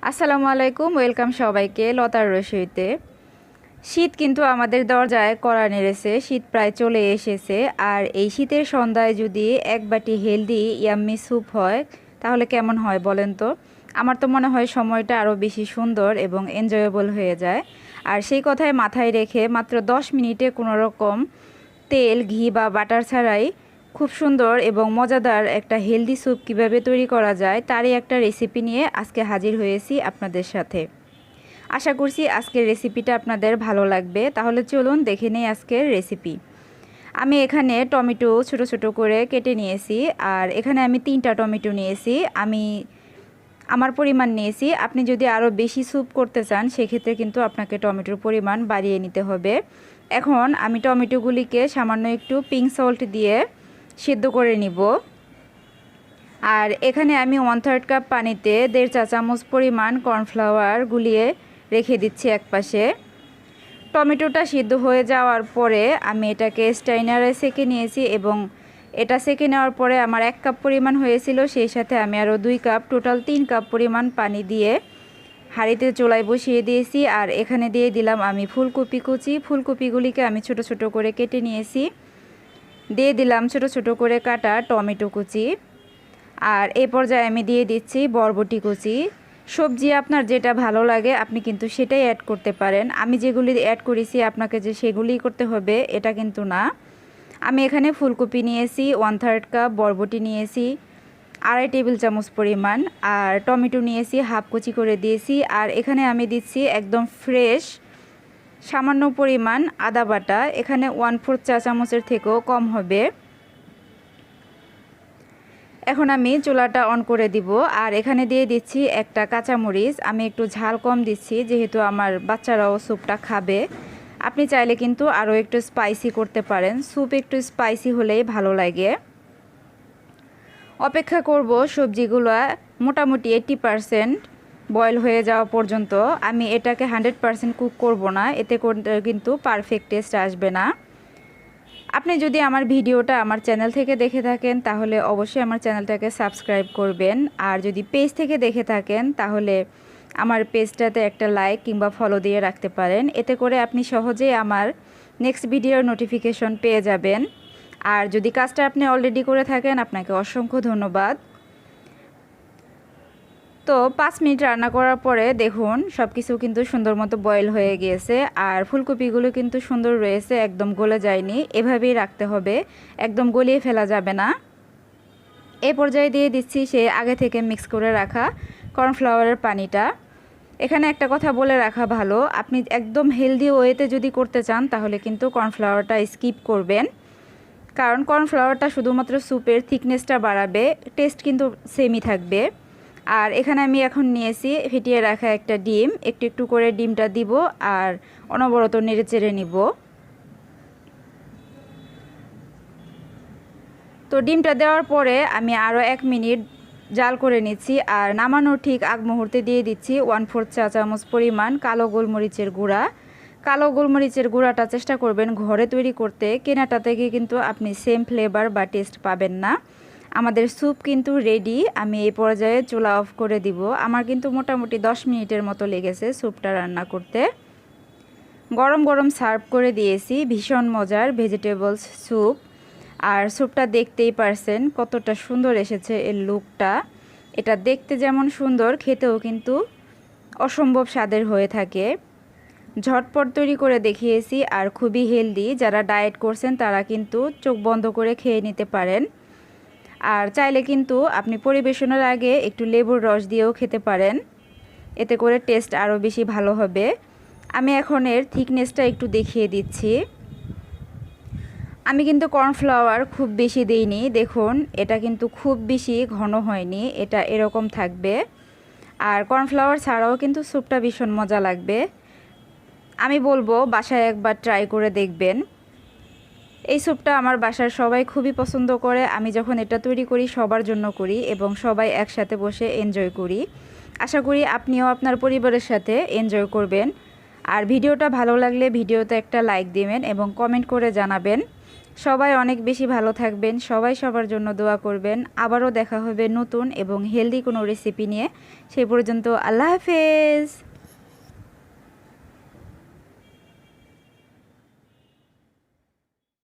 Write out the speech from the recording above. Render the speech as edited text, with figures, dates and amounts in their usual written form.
আসসালামু আলাইকুম, ওয়েলকাম সবাইকে লতার রসইতে। শীত কিন্তু আমাদের দরজায় কড়া নেড়েছে, শীত প্রায় চলে এসেছে। আর এই শীতের সন্ধ্যায় যদি এক বাটি হেলদি ইয়াম্মি স্যুপ হয় তাহলে কেমন হয় বলেন তো। আমার তো মনে হয় সময়টা আরও বেশি সুন্দর এবং এনজয়েবল হয়ে যায়। আর সেই কথায় মাথায় রেখে মাত্র 10 মিনিটে কোনো রকম তেল, ঘি বা বাটার ছাড়াই খুব সুন্দর এবং মজাদার একটা হেলদি স্যুপ কিভাবে তৈরি করা যায় তারই একটা রেসিপি নিয়ে আজকে হাজির হয়েছি আপনাদের সাথে। আশা করছি আজকের রেসিপিটা আপনাদের ভালো লাগবে। তাহলে চলুন দেখে নেই আজকের রেসিপি। আমি এখানে টমেটো ছোট ছোট করে কেটে নিয়েছি, আর এখানে আমি 3টা টমেটো নিয়েছি। আমি আমার পরিমাণ নিয়েছি। আপনি যদি আরও বেশি স্যুপ করতে চান সেক্ষেত্রে কিন্তু আপনাকে টমেটোর পরিমাণ বাড়িয়ে নিতে হবে। এখন আমি টমেটোগুলিকে সামান্য একটু পিঙ্ক সল্ট দিয়ে সিদ্ধ করে নিব। আর এখানে আমি 1/3 কাপ পানিতে 1.5 চা চামচ পরিমাণ কর্নফ্লাওয়ার গুলিয়ে রেখে দিচ্ছি একপাশে। টমেটোটা সিদ্ধ হয়ে যাওয়ার পরে আমি এটাকে স্ট্রেইনারে সেঁকে নিয়েছি এবং এটা সেঁকে নেওয়ার পরে আমার 1 কাপ পরিমাণ হয়েছিল, সেই সাথে আমি আরও 2 কাপ, টোটাল 3 কাপ পরিমাণ পানি দিয়ে হাঁড়িতে চুলায় বসিয়ে দিয়েছি। আর এখানে দিয়ে দিলাম আমি ফুলকপি কুচি। ফুলকপিগুলিকে আমি ছোট ছোট করে কেটে নিয়েছি। দিয়ে দিলাম ছোট ছোট করে কাটা টমেটো কুচি। আর এই পর্যায়ে আমি দিয়ে দিচ্ছি বরবটি কুচি। সবজি আপনার যেটা ভালো লাগে আপনি কিন্তু সেটাই অ্যাড করতে পারেন। আমি যেগুলি অ্যাড করেছি আপনাকে যে সেগুলিই করতে হবে এটা কিন্তু না। আমি এখানে ফুলকপি নিয়েছি 1/3 কাপ, বরবটি নিয়েছি 2.5 টেবিল চামচ পরিমাণ, আর টমেটো নিয়েছি হাফ কুচি করে দিয়েছি। আর এখানে আমি দিচ্ছি একদম ফ্রেশ সামান্য পরিমাণ আদা বাটা, এখানে 1/4 চা চামচের থেকেও কম হবে। এখন আমি চুলাটা অন করে দিব। আর এখানে দিয়ে দিচ্ছি একটা কাঁচামরিচ। আমি একটু ঝাল কম দিচ্ছি যেহেতু আমার বাচ্চারাও স্যুপটা খাবে। আপনি চাইলে কিন্তু আরও একটু স্পাইসি করতে পারেন, স্যুপ একটু স্পাইসি হলেই ভালো লাগে। অপেক্ষা করব সবজিগুলো মোটামুটি 80% বয়েল হয়ে যাওয়া পর্যন্ত। আমি এটাকে 100% কুক করব না, এতে কিন্তু পারফেক্ট টেস্ট আসবে না। আপনি যদি আমার ভিডিওটা আমার চ্যানেল থেকে দেখে থাকেন তাহলে অবশ্যই আমার চ্যানেলটাকে সাবস্ক্রাইব করবেন। আর যদি পেজ থেকে দেখে থাকেন তাহলে আমার পেজটাতে একটা লাইক কিংবা ফলো দিয়ে রাখতে পারেন। এতে করে আপনি সহজেই আমার নেক্সট ভিডিওর নোটিফিকেশন পেয়ে যাবেন। আর যদি কাজটা আপনি অলরেডি করে থাকেন আপনাকে অসংখ্য ধন্যবাদ। তো 5 মিনিট রান্না করার পরে দেখুন সব কিছু কিন্তু সুন্দর মতো বয়েল হয়ে গিয়েছে। আর ফুলকপিগুলো কিন্তু সুন্দর রয়েছে, একদম গলে যায়নি। এভাবেই রাখতে হবে, একদম গলিয়ে ফেলা যাবে না। এই পর্যায়ে দিয়ে দিচ্ছি সে আগে থেকে মিক্স করে রাখা কর্নফ্লাওয়ারের পানিটা। এখানে একটা কথা বলে রাখা ভালো, আপনি একদম হেলদি ওয়েতে যদি করতে চান তাহলে কিন্তু কর্নফ্লাওয়ারটা স্কিপ করবেন, কারণ কর্নফ্লাওয়ারটা শুধুমাত্র স্যুপের থিকনেসটা বাড়াবে, টেস্ট কিন্তু সেমই থাকবে। আর এখানে আমি এখন নিয়েছি ফেটিয়ে রাখা একটা ডিম, একটু একটু করে ডিমটা দিব আর অনবরত নেড়ে চেড়ে নিব। তো ডিমটা দেওয়ার পরে আমি আরও 1 মিনিট জাল করে নিচ্ছি। আর নামানোর ঠিক আগ মুহূর্তে দিয়ে দিচ্ছি 1/4 চা চামচ পরিমাণ কালো গোলমরিচের গুঁড়া। কালো গোলমরিচের গুঁড়াটা চেষ্টা করবেন ঘরে তৈরি করতে, কেনাটা থেকে কিন্তু আপনি সেম ফ্লেভার বা টেস্ট পাবেন না। আমাদের স্যুপ কিন্তু রেডি। আমি এই পর্যায়ে চুলা অফ করে দিব। আমার কিন্তু মোটামুটি 10 মিনিটের মতো লেগেছে স্যুপটা রান্না করতে। গরম গরম সার্ভ করে দিয়েছি ভীষণ মজার ভেজিটেবলস স্যুপ। আর স্যুপটা দেখতেই পারছেন কতটা সুন্দর এসেছে এর লুকটা। এটা দেখতে যেমন সুন্দর, খেতেও কিন্তু অসম্ভব স্বাদের হয়ে থাকে। ঝটপট তৈরি করে দেখিয়েছি আর খুবই হেলদি। যারা ডায়েট করছেন তারা কিন্তু চোখ বন্ধ করে খেয়ে নিতে পারেন। আর চাইলে কিন্তু আপনি পরিবেশনের আগে একটু লেবুর রস দিয়েও খেতে পারেন, এতে করে টেস্ট আরও বেশি ভালো হবে। আমি এখন এর থিকনেসটা একটু দেখিয়ে দিচ্ছি। আমি কিন্তু কর্নফ্লাওয়ার খুব বেশি দেইনি, দেখুন এটা কিন্তু খুব বেশি ঘন হয়নি, এটা এরকম থাকবে। আর কর্নফ্লাওয়ার ছাড়াও কিন্তু স্যুপটা ভীষণ মজা লাগবে। আমি বলবো বাসায় একবার ট্রাই করে দেখবেন। এই স্যুপটা আমার বাসার সবাই খুবই পছন্দ করে। আমি যখন এটা তৈরি করি সবার জন্য করি এবং সবাই একসাথে বসে এনজয় করি। আশা করি আপনিও আপনার পরিবারের সাথে এনজয় করবেন। আর ভিডিওটা ভালো লাগলে ভিডিওতে একটা লাইক দিবেন এবং কমেন্ট করে জানাবেন সবাই অনেক বেশি ভালো থাকবেন, সবাই সবার জন্য দোয়া করবেন। আবারও দেখা হবে নতুন এবং হেলদি কোনো রেসিপি নিয়ে। সেই পর্যন্ত আল্লাহ হাফেজ।